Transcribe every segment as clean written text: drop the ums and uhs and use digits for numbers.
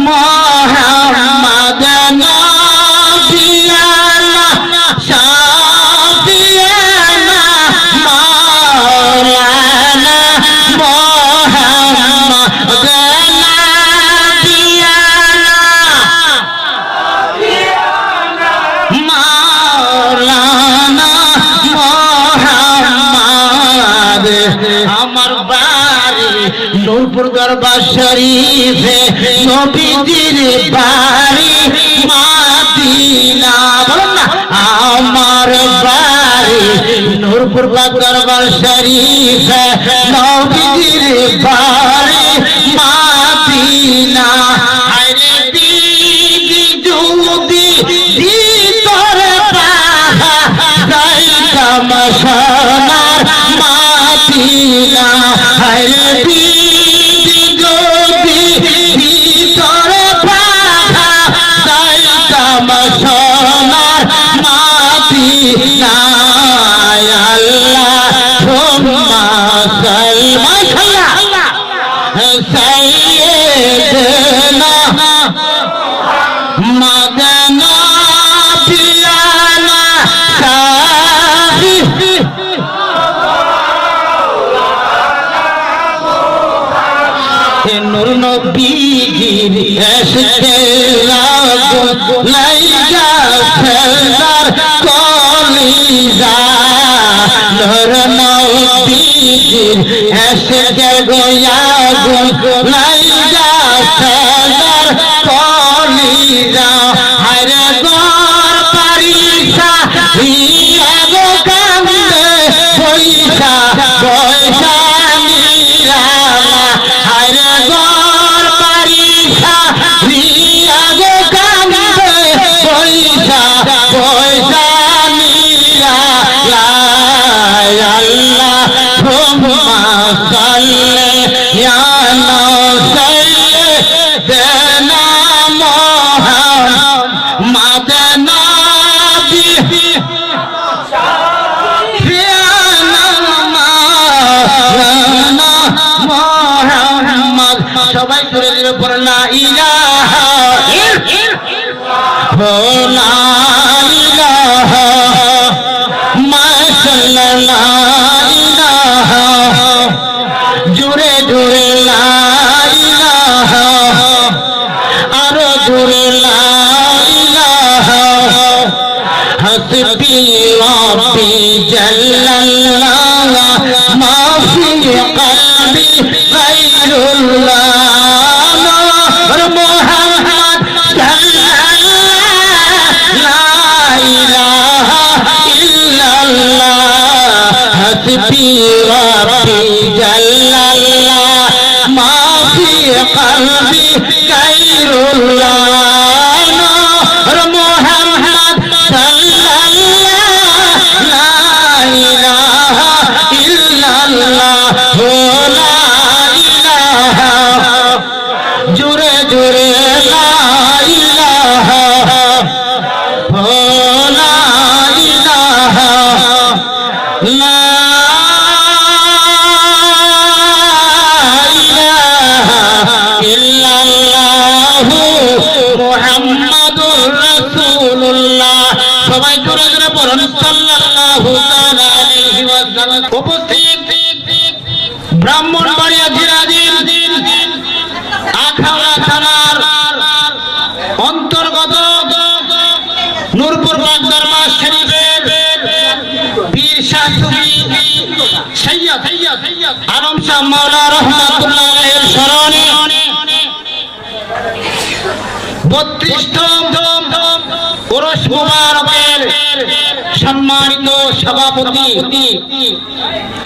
মোহাম্মদ নবিয়ানা শাফিয়ানা মাওলানা মোহাম্মদ নবিয়ানা মাওলানা মোহাম্মদ আমার বাড়ি নূরপুর দরবার শরীফে নবীজির বাড়ি মদিনা বলেন না আমার বাড়ি নূরপুর দরবার শরীফে নবীজির বাড়ি মদিনা আরে বিবি যদি ভিতরে পাহা যাইতাম সোনার মদিনা আরে বিবি যদি ভিতরে পাহা যাইতাম সোনার মদিনা আল্লাহ হুম্মা সাল্লাল্লাহ সাইয়্যিদনা মদনা পিয়ানা শাফি নূর নবীজির এশকে লাগো লাইগা ফেলদার কলিজা নূর নবীজির এশকে গোয়া গো লাইগা ফেলদার কলিজা হরে গর পারিসা হিয়া গো কান্দে পয়সা পয়সা নিরালা হরে গর পারিসা হিয়া গো কান্দে পয়সা পয়সা নিরালা আল্লাহ হুম্মা সাল্লি আলা সাইয়্যিদিনা মুহাম্মদ নবী মোহাম্মদ সবাই করে দিল পর লা ইলাহা লা ইলাহা মাশাআল্লাহ ইলাহা জুড়ে জুড়ে লা ইলাহা আরো জুড়ে লা ইলাহা হাসবি রাব্বি জাল্লাল্লাহ মা ফি কলবি গায়রুল্লাহ নূর মুহাম্মদ সাল্লাল্লাহ লা ইলাহা ইল্লাল্লাহ হাসবি রাব্বি জাল্লাল্লাহ মা ফি কলবি গায়রুল্লাহ নূর মুহাম্মদ সাল্লাল্লাহ লা ইলাহা ইল্লাল্লাহ লা ইলাহা জুরে জুরে লা ইলাহা লা ইলাহা লা ইলাহা ইল্লাল্লাহ মুহাম্মাদুর রাসূলুল্লাহ সবাই জোরে জোরে পড়ুন সাল্লাল্লাহু তাআলা আলাইহি ওয়াসাল্লাম উপস্থিত ব্রাহ্মণবাড়িয়া জেলাধীন আখাউড়া থানার অন্তর্গত নূরপুর দরবার শরীফের পীর শাহ সুফি সৈয়দ আলম শাহ মাওলা রাহমাতুল্লাহ আলাইহির স্মরণে 32তম ওরস মুবারকের সম্মানিত সভাপতি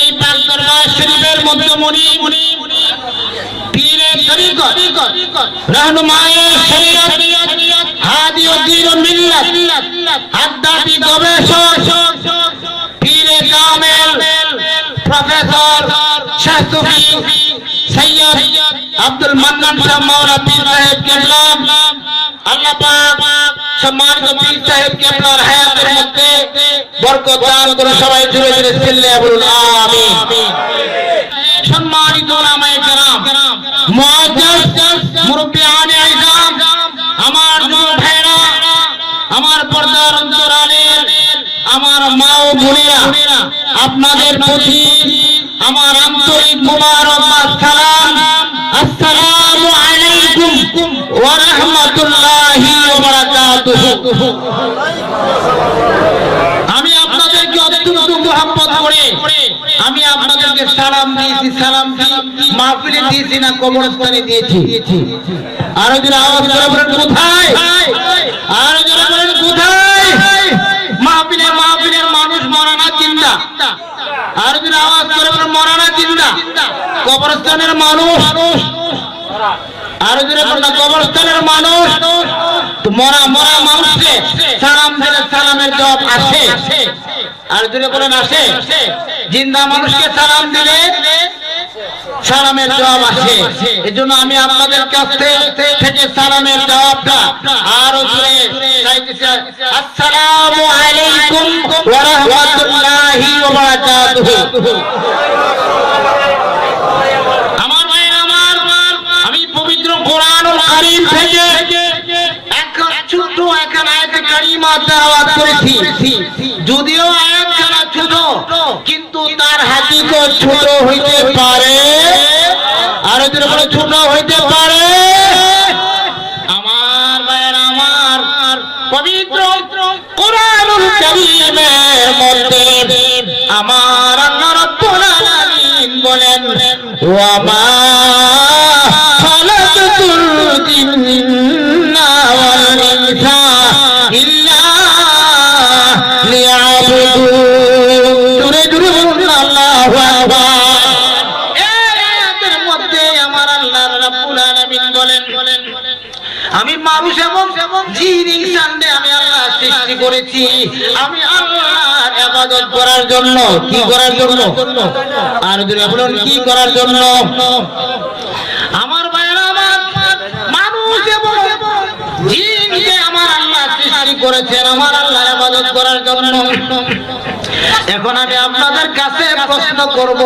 এই পাক দরবার শরীফের মধ্যমণি পীরে তরিকত रहनुमाए शरीयत हादी व दीन व मिल्लत अद्दाबी गवेषक पीरे कामिल प्रोफेसर शाह सूफी सैयद अब्दुल मन्नान शाह मौला पीर साहेब केबला अल्लाह पाक সম্মানিত পীর সাহেব কেবলার হায়াতের মধ্যে বরকত দান করে সবাই জুড়ে জুড়ে চিল্লায়া বলুন আমিন। সম্মানিত উলামায়ে কেরাম মুআজ্জাজ মুরব্বী আনে আইজাম, আমার যুব ভাইরা, আমার পর্দার অন্তরালের আমার মা ও বোনেরা, আপনাদের প্রতি আমার আন্তরিক মোবারকবাদ সালাম। আসসালামু আলাইকুম ওয়া রাহমাতুল্লাহি ওয়া বারাকাতুহু। আমি আপনাদেরকে অত্যন্ত মোহাম্মত করে আমি আপনাদেরকে সালাম দিয়েছি, সালাম মাহফিলে দিয়েছি না কবরস্থানে দিয়েছি? আরো যারা আওয়াজ করে বলেন কোথায়? আরো যারা বলেন কোথায়? মাহফিলের মানুষ মরা না জিন্দা? আরো যারা আওয়াজ করে বলেন মরা না জিন্দা? কবরস্থানের মানুষ আরো যারা বলেন কবরস্থানের মানুষ মরা মানুষকে সালাম দিলে সালামের জবাব আসে। আর যদি বলেন আসে? জিন্দা মানুষকে সালাম দিলে সালামের জবাব আসে। এজন্য আমি আপনাদের কাছ থেকে সালামের জবাবটা আরো জোরে চাইতেছি। আসসালামু আলাইকুম ওয়া রাহমাতুল্লাহি ওয়া বারাকাতুহু। আমার ভাইরা, আমি পবিত্র কোরআনুল কারীম থেকে ছোট্ট একটা আয়াতে কারিমা তেলাওয়াত করেছি। যদিও আয়াতখানা ছোট, কিন্তু তার হাকিকত ছোট হইতে পারে, আরো যদি বলে ছোট হইতে পারে। আমার ভাইয়ের, আমার পবিত্র কোরআনুল কারীমের মধ্যে আমার আল্লাহ রাব্বুল আলামিন বলেন, ওয়া মা খালাকাতুল জিন্না ওয়াল ইনসা ইল্লা লিয়াবুদুন। জোরে জোরে বলুন আল্লাহু আকবার। এই আয়াতের মধ্যে আমার আল্লাহ রাব্বুল আলামিন বলেন, আমি মানুষ এবং জিন ইনসানকে আমি আল্লাহ সৃষ্টি করেছি, আমি আল্লাহর ইবাদত করার জন্য। কি করার জন্য? আর যদি বলুন কি করার জন্য? আমার ভাইরা, আমার মানুষ এবং জিনকে আমার আল্লাহ সৃষ্টি করেছেন আমার আল্লাহর ইবাদত করার জন্য। এখন আমি আপনাদের কাছে প্রশ্ন করব,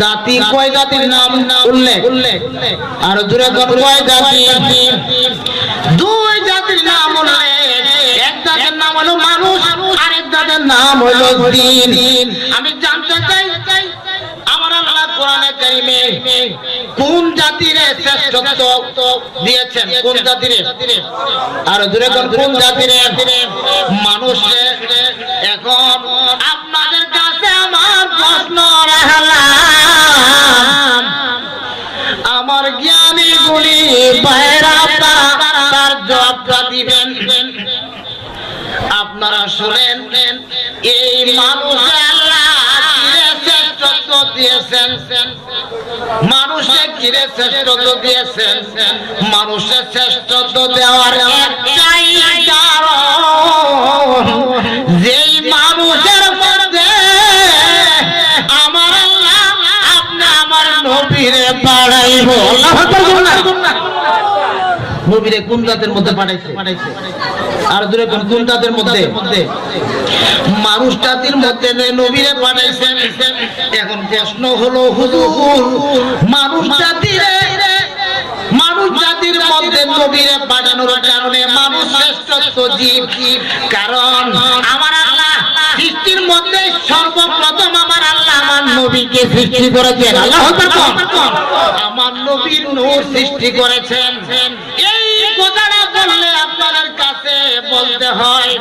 জাতি কয় জাতির নাম উল্লেখ? আর জোরে কয় জাতি? দুই জাতির নাম উল্লেখ। এক জাতির নাম হলো মানুষ, আর এক জাতির নাম হলো জিন। আমি জানতে চাই আমার আল্লাহ কোরআনে কারীমে কোন জাতির শ্রেষ্ঠত্ব দিয়েছেন? কোন জাতির? আর জোরে কোন জাতির? মানুষের। এখন আপনাদের কাছে আমার প্রশ্ন রাখলাম, আমার জ্ঞানী গুণী ভাইরা তার জবাবটা দিবেন। আপনারা শুনেন, এই মানুষের আল্লাহ শ্রেষ্ঠত্ব দিয়েছেন। মানুষে কিরে শ্রেষ্ঠত্ব দিয়েছেন? মানুষের শ্রেষ্ঠত্ব দেওয়ার একটাই কারণ, যেই মানুষের মধ্যে আমার আল্লাহ আপনি আমার নবীরে পাঠাইব। আল্লাহু আকবার। নবীরে কোন জাতের মধ্যে পাঠাইছে? আর দূরে কোন জাতের মধ্যে? মানুষ জাতির মধ্যে নবীরে পাঠাইছেন। এখন প্রশ্ন হলো, হুজুর মানুষ জাতির মধ্যে নবীরে পাঠানোর কারণে মানুষ শ্রেষ্ঠত্ব জীব। কারণ আমার আল্লাহ সৃষ্টির মধ্যে সর্বপ্রথম আমার আল্লাহ আমার নবীকে সৃষ্টি করেছেন। আল্লাহু আকবার। আমার নবীর নূর সৃষ্টি করেছেন। এই কথাটা বললে আপনাদের কাছে বলতে হয়,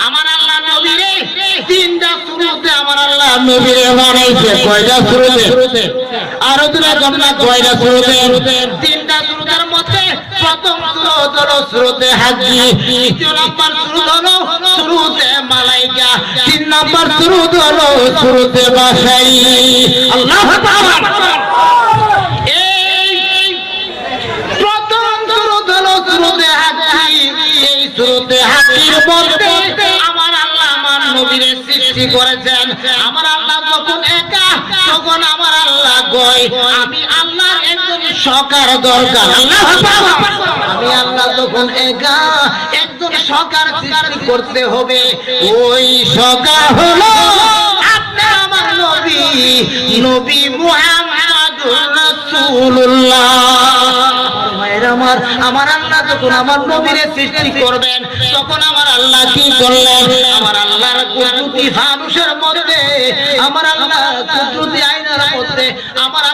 আমার আল্লাহ নবীরে তিনটা শুরুতে আমার আল্লাহ নবীরে বানাইছে। কয়টা শুরুতে? আরো দুটা ঘটনা কয়টা শুরুতে? তিনটা শুরুতের মধ্যে প্রথম শুরুত হলো শুরুতে হাজি, দ্বিতীয় নাম্বার শুরুত হলো শুরুতে মালাইকা, তিন নাম্বার শুরুত হলো শুরুতে বাসাই। আল্লাহু আকবার। শুরুতে হাতির মধ্যে আমার আল্লাহ আমার নবীরে সৃষ্টি করেছেন। আমার আল্লাহ যখন একা, তখন আমার আল্লাহ কয় আমি আল্লাহ একজন সকার দরকার। আল্লাহু আকবার। আমি আল্লাহ যখন একা, একজন সকার সৃষ্টি করতে হবে। ওই সকা হলো আপনি আমার নবী, নবী মুহাম্মদুর রাসূলুল্লাহ। রাসূলুল্লাহ। আমার আমার আল্লাহ যখন আমার নবীরে সৃষ্টি করবেন তখন আমার আল্লাহ কি করলেন? আমার আল্লাহর কুদরতি ফানুষের মধ্যে, আমার আল্লাহ কুদরতি আয়নার মধ্যে আমার